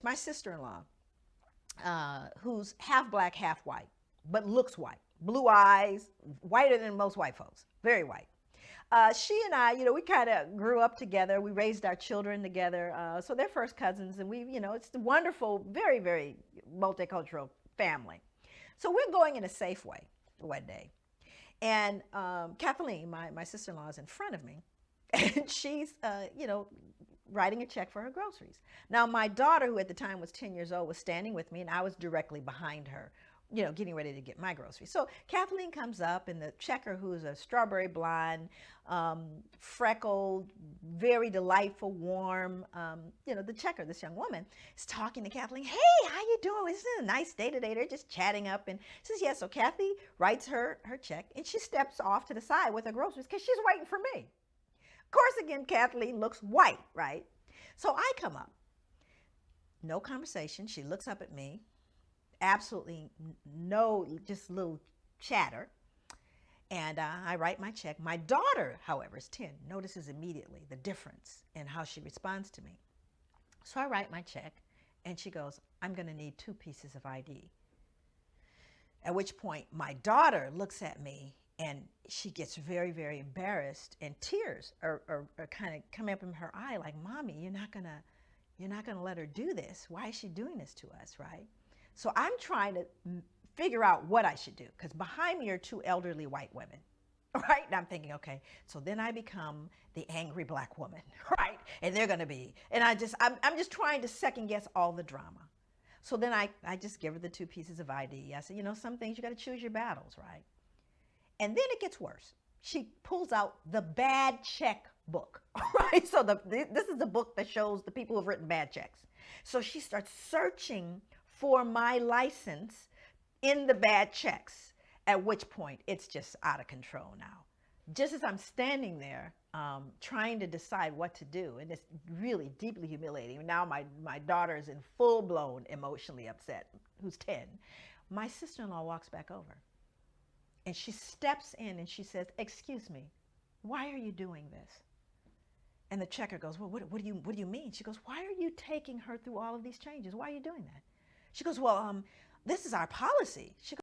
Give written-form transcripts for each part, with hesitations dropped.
my sister-in-law, who's half black, half white, but looks white. Blue eyes, whiter than most white folks, very white. She and I, we kind of grew up together. We raised our children together. So they're first cousins, and it's a wonderful, very, very multicultural family. So we're going in a Safeway one day. And Kathleen, my sister-in-law, is in front of me, and she's, writing a check for her groceries. Now, my daughter, who at the time was 10 years old, was standing with me, and I was directly behind her, getting ready to get my groceries. So Kathleen comes up, and the checker, who's a strawberry blonde, freckled, very delightful, warm, the checker, this young woman, is talking to Kathleen. Hey, how you doing? Isn't it a nice day today? They're just chatting up, and says, yeah. So Kathy writes her check, and she steps off to the side with her groceries because she's waiting for me. Of course, again, Kathleen looks white, right? So I come up. No conversation. She looks up at me. Absolutely no, just a little chatter. And I write my check. My daughter, however, is 10, notices immediately the difference in how she responds to me. So I write my check, and she goes, I'm going to need 2 pieces of ID. At which point, my daughter looks at me, and she gets very, very embarrassed, and tears are kind of coming up in her eye, like, Mommy, you're not gonna let her do this. Why is she doing this to us, right? So I'm trying to figure out what I should do, because behind me are 2 elderly white women, right? And I'm thinking, okay, so then I become the angry black woman, right? And they're gonna be, and I'm just trying to second guess all the drama. So then I just give her the 2 pieces of ID. I said, some things you gotta choose your battles, right? And then it gets worse. She pulls out the bad check book, right? So this is the book that shows the people who've written bad checks. So she starts searching for my license in the bad checks, at which point it's just out of control now. Just as I'm standing there trying to decide what to do, and it's really deeply humiliating. Now my daughter is in full-blown emotionally upset, who's 10. My sister-in-law walks back over. And she steps in and she says, excuse me, why are you doing this? And the checker goes, well, what do you mean? She goes, why are you taking her through all of these changes? Why are you doing that? She goes, well, this is our policy. She goes,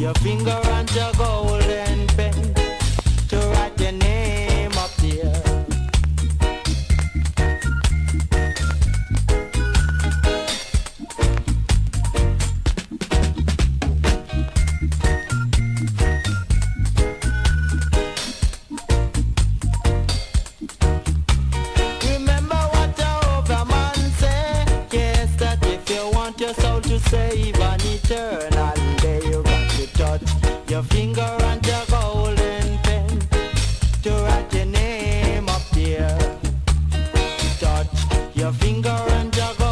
your finger and your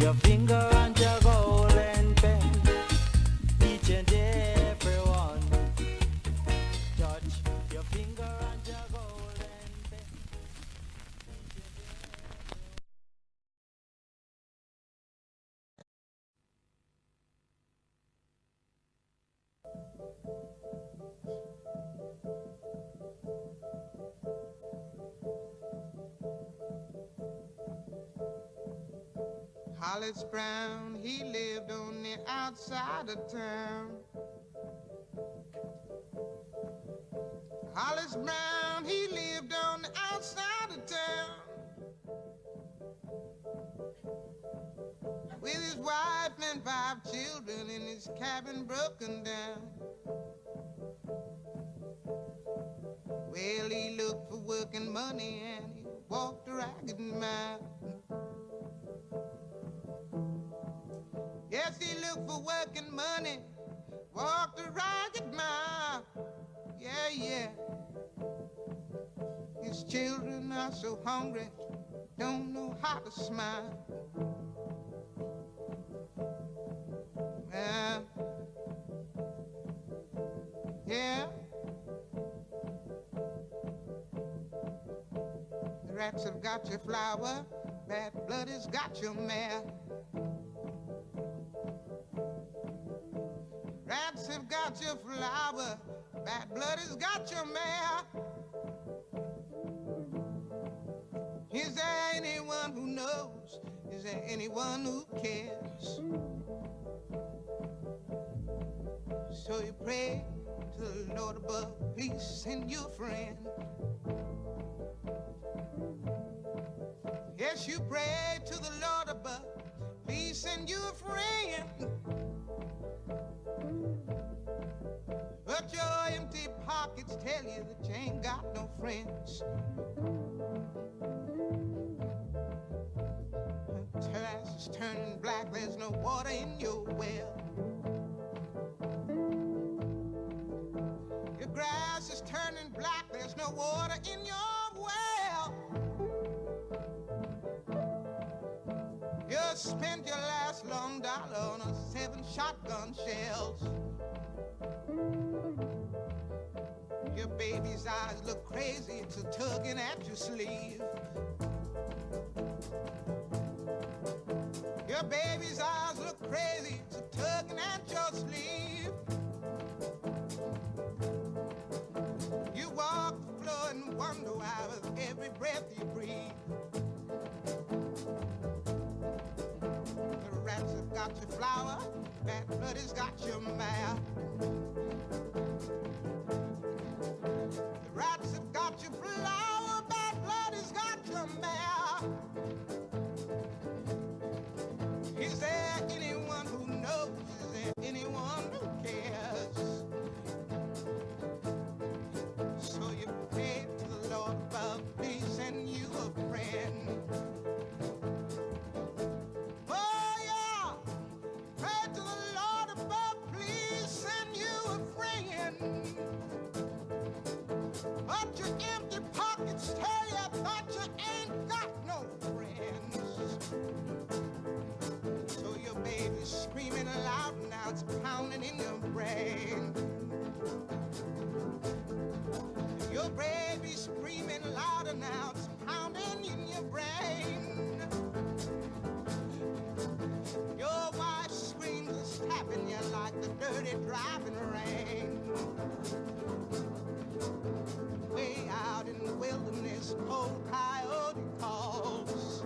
your finger on your golden pen. Each and every one. Touch your finger on your golden pen. Hollis Brown, he lived on the outside of town. Hollis Brown, he lived on the outside of town. With his wife and 5 children in his cabin broken down. Well, he looked for work and money and he walked a ragged mile. Yes, he looked for work and money, walked a ragged mile. Yeah, yeah. His children are so hungry, don't know how to smile. Yeah. The rats have got your flower, bad blood has got your mare. Rats have got your flower, bad blood has got your mare. Is there anyone who knows? Is there anyone who cares? So you pray to the Lord above, please send you a friend. Yes, you pray to the Lord above, please send you a friend. But your empty pockets tell you that you ain't got no friends. Grass is turning black, there's no water in your well. Your grass is turning black, there's no water in your well. You spent your last long dollar on 7 shotgun shells. Your baby's eyes look crazy, it's a tugging at your sleeve. Your baby's eyes look crazy, it's a tugging at your sleeve. You walk the floor and wonder why with every breath you breathe. The rats have got your flower, bad blood has got your mare. The rats have got your flower, bad blood has got your mare. Is there anyone who knows? Is there anyone who cares? So you pray to the Lord above, please send you a friend. Oh yeah, pray to the Lord above, please send you a friend. But your empty pockets tell you that you ain't got no friends. So your baby's screaming loud, now it's pounding in your brain. Your baby's screaming louder now, it's pounding in your brain. Your wife screams and stabbing you like the dirty driving rain. Way out in the wilderness, old coyote calls.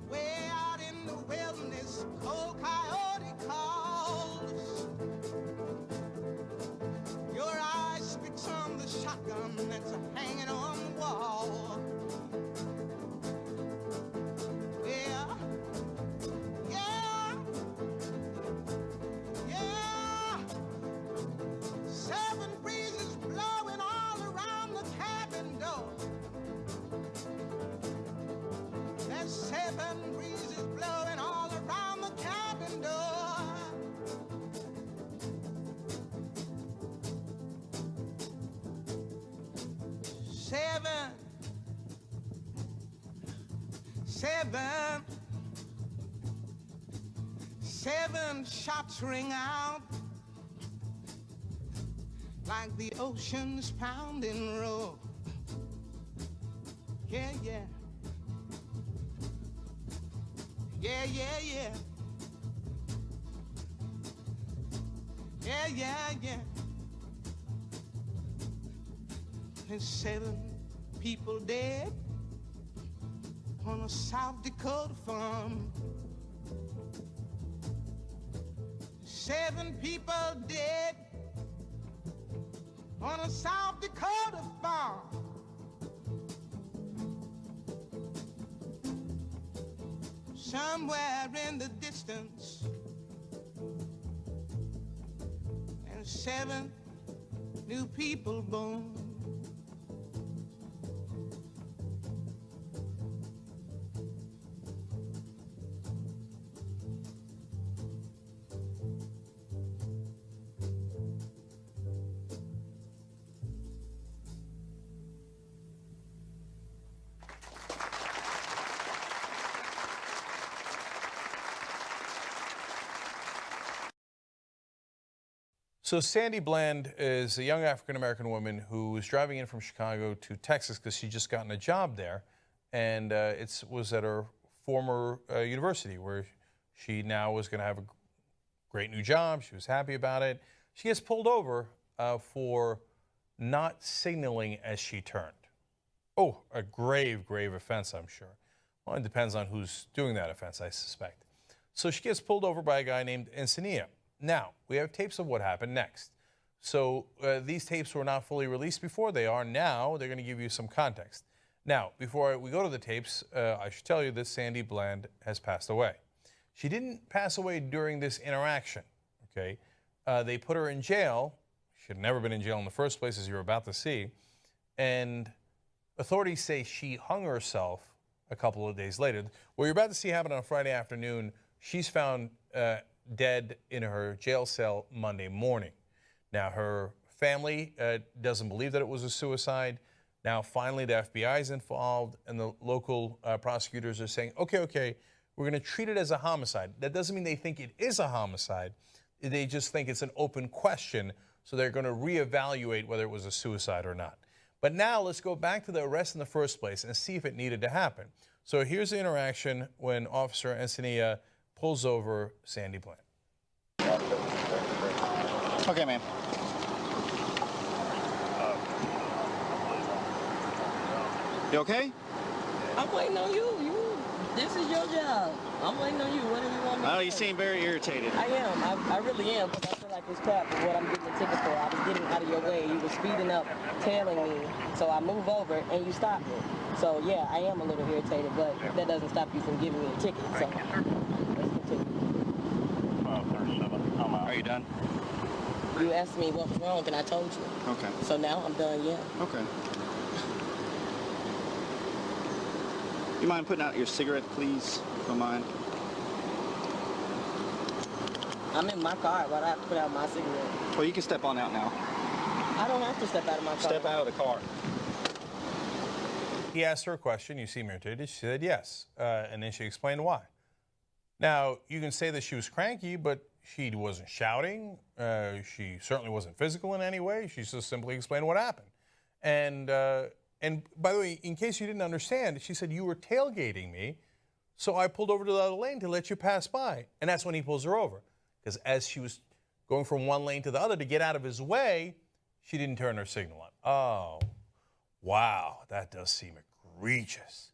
Way out in the wilderness, old coyote calls. Your eye spits on the shotgun that's hanging on the wall. Yeah, yeah, yeah. 7 breezes blowing all around the cabin door. There's 7 breezes blowing all around the cabin door. Seven shots ring out like the ocean's pounding roar. Yeah, yeah. Yeah, yeah, yeah. Yeah, yeah, yeah. There's 7 people dead on a South Dakota farm. 7 people dead on a South Dakota farm. Somewhere in the distance, and 7 new people born. So Sandy Bland is a young African-American woman who was driving in from Chicago to Texas because she just gotten a job there, and it was at her former university where she now was going to have a great new job. She was happy about it. She gets pulled over for not signaling as she turned. Oh, a grave, grave offense, I'm sure. Well, it depends on who's doing that offense, I suspect. So she gets pulled over by a guy named Enciniya. Now, we have tapes of what happened next. So these tapes were not fully released before. They are now. They're going to give you some context. Now, before we go to the tapes, I should tell you that Sandy Bland has passed away. She didn't pass away during this interaction, okay? They put her in jail. She had never been in jail in the first place, as you're about to see. And authorities say she hung herself a couple of days later. What you're about to see happen on Friday afternoon, she's found dead in her jail cell Monday morning. Now, her family doesn't believe that it was a suicide. Now, finally, the FBI is involved, and the local prosecutors are saying, okay, we're going to treat it as a homicide. That doesn't mean they think it is a homicide. They just think it's an open question, so they're going to reevaluate whether it was a suicide or not. But now let's go back to the arrest in the first place and see if it needed to happen. So here's the interaction when Officer Enciniya pulls over Sandy Bland. Okay, ma'am. You okay? I'm waiting on you. This is your job. I'm waiting on you. What do you want me to Oh, do? you seem very irritated. I am. I really am, because I feel like it's crap for what I'm getting a ticket for. I was getting out of your way. You were speeding up, tailing me. So I move over, and you stopped me. So, yeah, I am a little irritated, but that doesn't stop you from giving me a ticket. So, let's continue. Are you done? You asked me what was wrong, and I told you. Okay. So now I'm done, yeah. Okay. You mind putting out your cigarette, please, if you don't mind? I'm in my car. Why do I have to put out my cigarette? Well, you can step on out now. I don't have to step out of my car. Step out of the car. He asked her a question. You seem irritated. She said yes. And then she explained why. Now, you can say that she was cranky, but she wasn't shouting. She certainly wasn't physical in any way. She just simply explained what happened. And by the way, in case you didn't understand, she said, you were tailgating me, so I pulled over to the other lane to let you pass by. And that's when he pulls her over. Because as she was going from one lane to the other to get out of his way, she didn't turn her signal on. Oh, wow, that does seem egregious.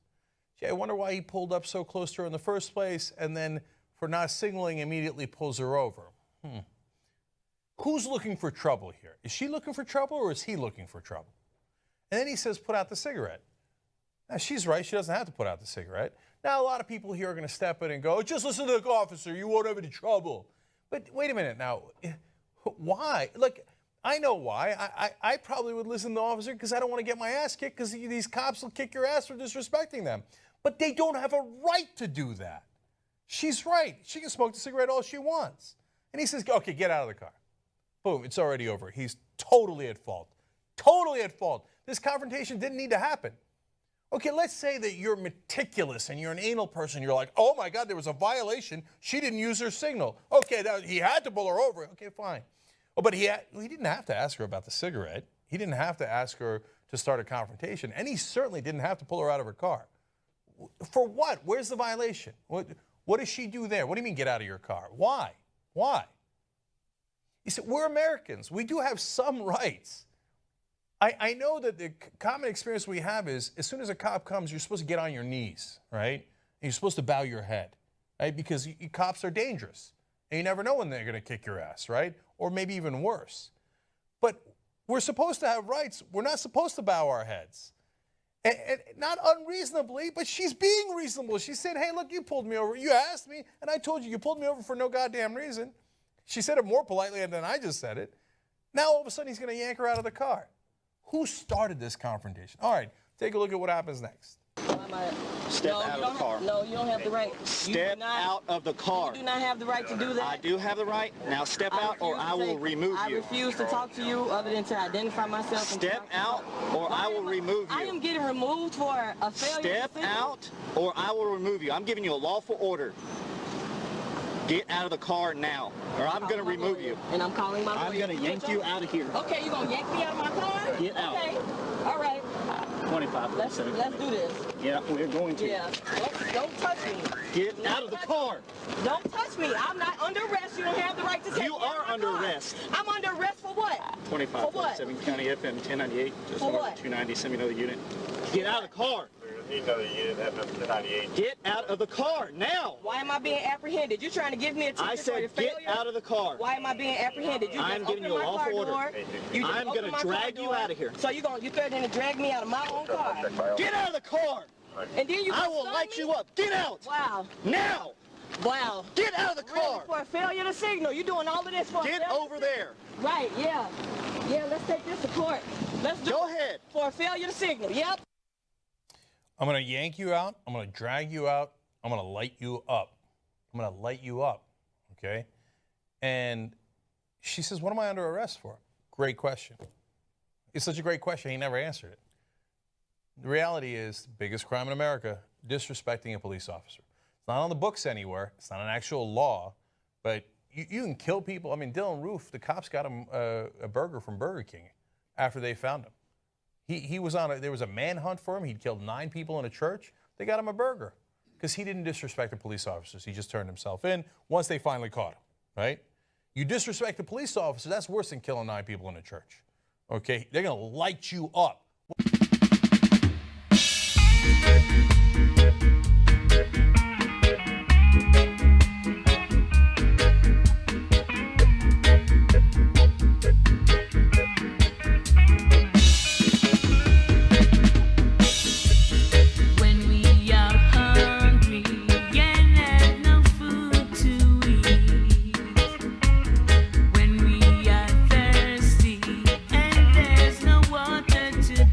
Gee, I wonder why he pulled up so close to her in the first place, and then for not signaling immediately pulls her over. Who's looking for trouble here? Is she looking for trouble, or is he looking for trouble? And then he says, put out the cigarette. Now, she's right. She doesn't have to put out the cigarette. Now, a lot of people here are going to step in and go, just listen to the officer. You won't have any trouble. But wait a minute now. Why? Look, I know why. I probably would listen to the officer because I don't want to get my ass kicked, because these cops will kick your ass for disrespecting them. But they don't have a right to do that. She's right. She can smoke the cigarette all she wants. And he says, okay, get out of the car. Boom, it's already over. He's totally at fault. Totally at fault. This confrontation didn't need to happen. Okay, let's say that you're meticulous and you're an anal person. You're like, oh my God, there was a violation. She didn't use her signal. Okay, now he had to pull her over. Okay, fine. Oh, but he didn't have to ask her about the cigarette. He didn't have to ask her to start a confrontation. And he certainly didn't have to pull her out of her car. For what? Where's the violation? What does she do there? What do you mean get out of your car? Why? Why? He said, we're Americans. We do have some rights. I know that the common experience we have is as soon as a cop comes, you're supposed to get on your knees, right? And you're supposed to bow your head, right? Because cops are dangerous. And you never know when they're going to kick your ass, right? Or maybe even worse. But we're supposed to have rights. We're not supposed to bow our heads. And not unreasonably, but she's being reasonable. She said, hey, look, you pulled me over. You asked me, and I told you you pulled me over for no goddamn reason. She said it more politely than I just said it. Now, all of a sudden, he's going to yank her out of the car. Who started this confrontation? All right, take a look at what happens next. Step out of the car. No, you don't have the right. Step out of the car. You do not have the right to do that. I do have the right. Now step out or I will remove I you. refuse to talk to you other than to identify myself. Step out or I will remove you. I am getting removed for a failure. Step out or I will remove you. I'm giving you a lawful order. Get out of the car now, or I'm going to remove you. And I'm calling my lawyer. I'm going to yank you out of here. Okay, you're going to yank me out of my car? Get out. Okay, all right. 25. Let's do this. Yeah, we're going to. Yeah, don't touch me. Get out of the car. Don't touch me. I'm not under arrest. You don't have the right to take me You out of are my under car. arrest. I'm under arrest for what? 25, For what? 47 County FM 1098. Just For over what? 290. Send me another unit. Get out of the car. Another unit FM 1098. Get out of the car now. Why am I being apprehended? You trying to give me a ticket I for said your get failure? out of the car. Why am I being apprehended? You I'm just giving opened you a my car lawful order. door. You just I'm opened gonna my car drag you door. out of here. So you threatening to drag me out of my own car. Get out of the car. And then you I gonna will stun light me? you up. Get out. Wow. Now. Wow. Get out of the Really, car. for a failure to signal. You doing all of this for a Get failure over to there. signal? Right, yeah. Yeah, let's take this to court. Let's do Go it. ahead. For a failure to signal. Yep. I'm going to yank you out. I'm going to drag you out. I'm going to light you up. I'm going to light you up, okay? And she says, what am I under arrest for? Great question. It's such a great question, he never answered it. The reality is, the biggest crime in America, disrespecting a police officer. It's not on the books anywhere. It's not an actual law, but you can kill people. I mean, Dylan Roof, the cops got him a burger from Burger King after they found him. He was there was a manhunt for him. He'd killed 9 people in a church. They got him a burger because he didn't disrespect the police officers. He just turned himself in once they finally caught him, right? You disrespect the police officer, that's worse than killing 9 people in a church, okay? They're going to light you up. When we are thirsty and there's no water to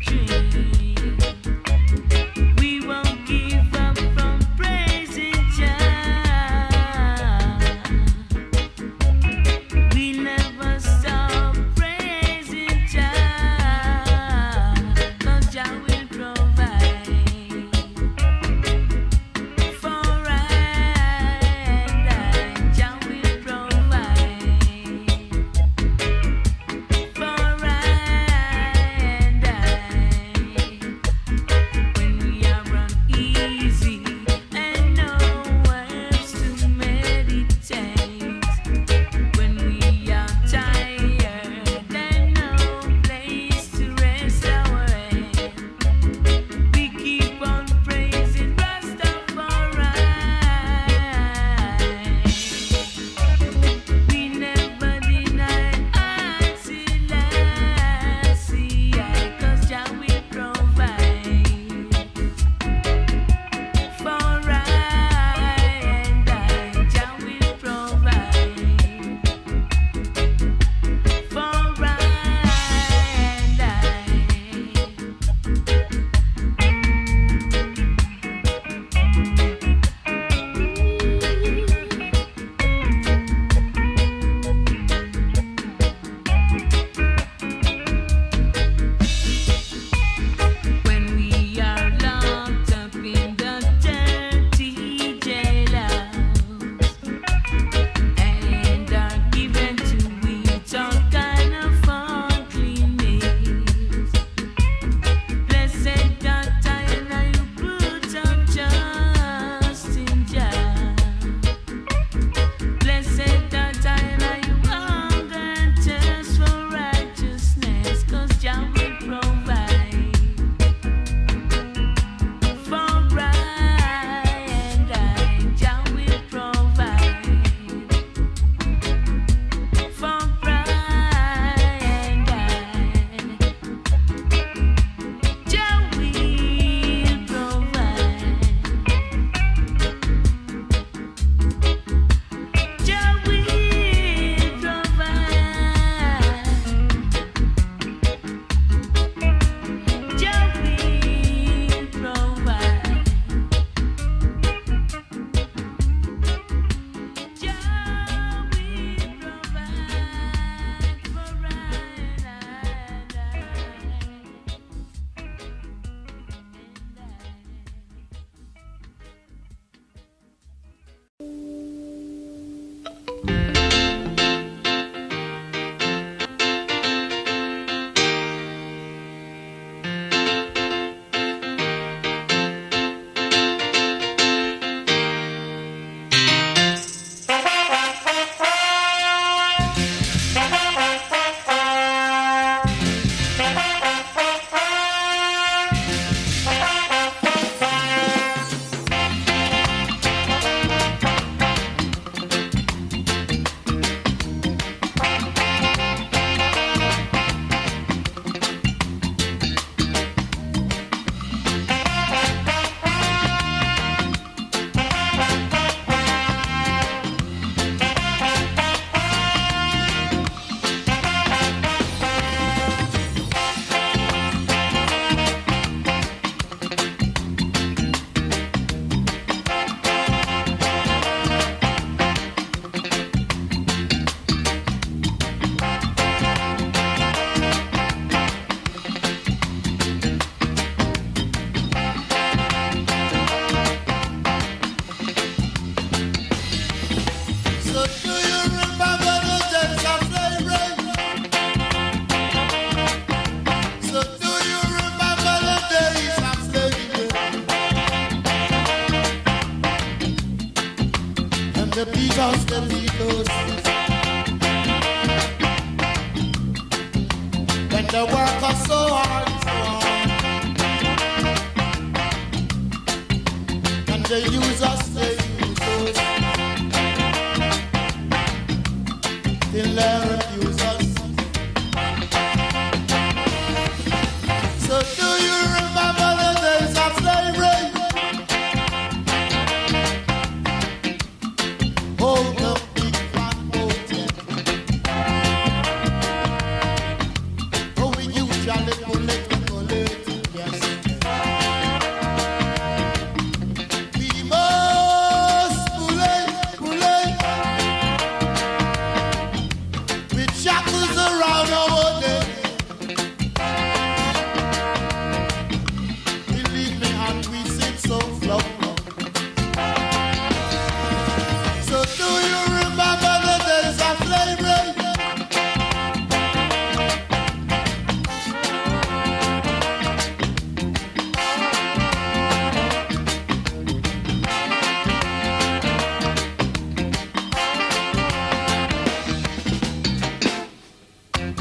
they beat us, they beat us. When they work us so hard, and they use us, they use us. Till they refuse us. So do you remember the days of slavery? Hold the big fat mountain. Oh, we usually pull it, yes. We must pull it, with shackles around our neck. Believe me, and we sing so flow. So do you remember the days of slavery?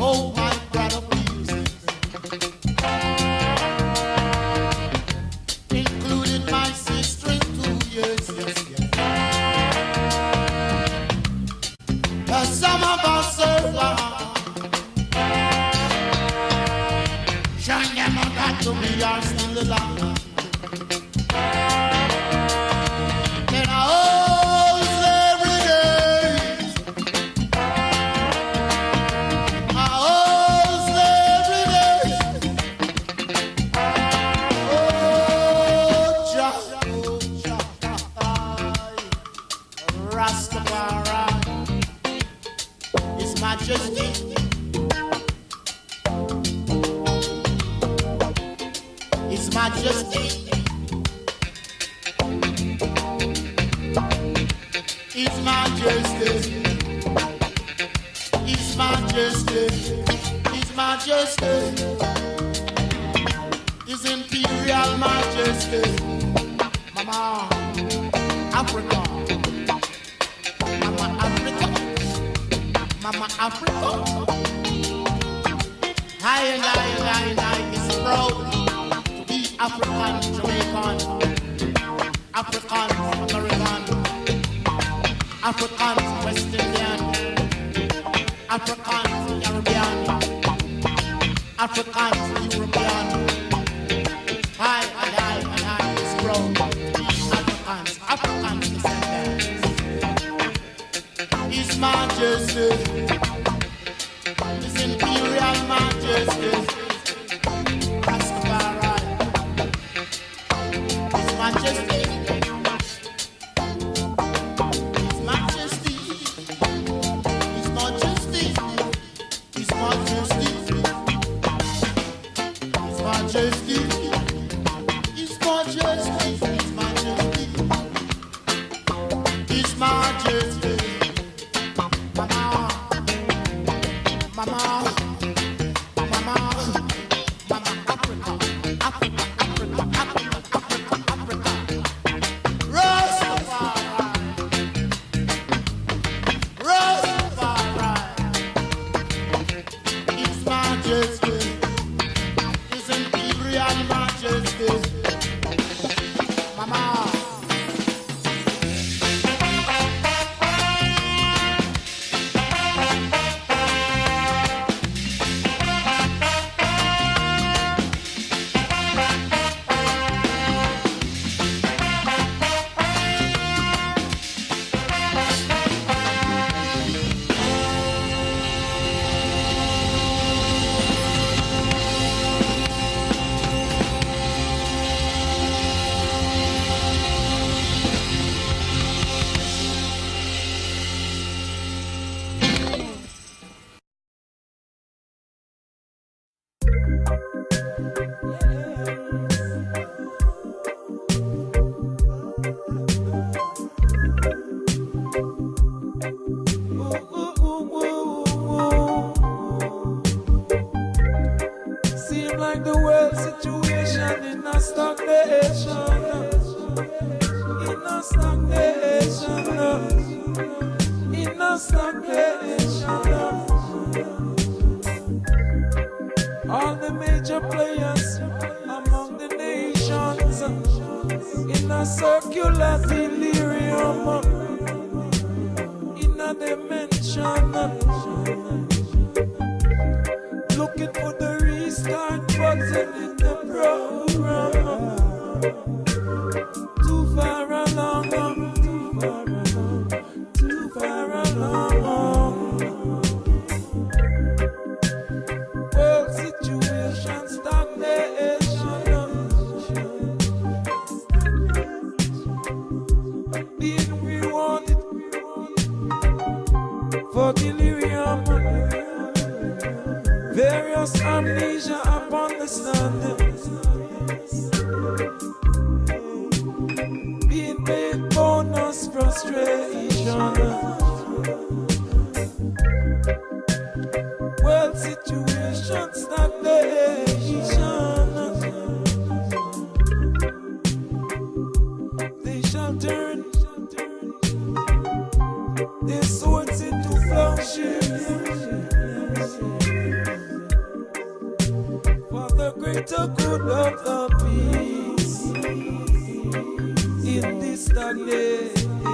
Oh, my brother, please, including my sister in 2 years, yes. Some of us serve showing them how that we are still alive. In our old slavery days, our old slavery days. Oh, Jah, Rastafari, His Majesty. His Majesty. His Majesty. His Majesty. His Majesty. His Imperial Majesty. Mama Africa. Mama Africa. Mama Africa. I is proud to be African, Jamaican, African, American, African, West Indian, African, Caribbean, African, European. I is proud to be African descendants. His Majesty. His Imperial Majesty, Rastafari, His Majesty, His Majesty, His Majesty, His Majesty, His Majesty, His Majesty, His Majesty, His Majesty. Mama, Africa, Africa, Africa, Africa, Africa, Africa. Rastafari, Rastafari. His Majesty, His Imperial Majesty. Mama. stagnation. stagnation. All the major players among the nations in a circular delirium, in a dimension, looking for the restart button in the program. Too far along, too far along. World situation stagnation, being rewarded for delirium. Various amnesia upon the stand, being made bonus frustration. World situation stagnation. They shall turn their swords into plowshares for the greater good of the peace in this stagnation.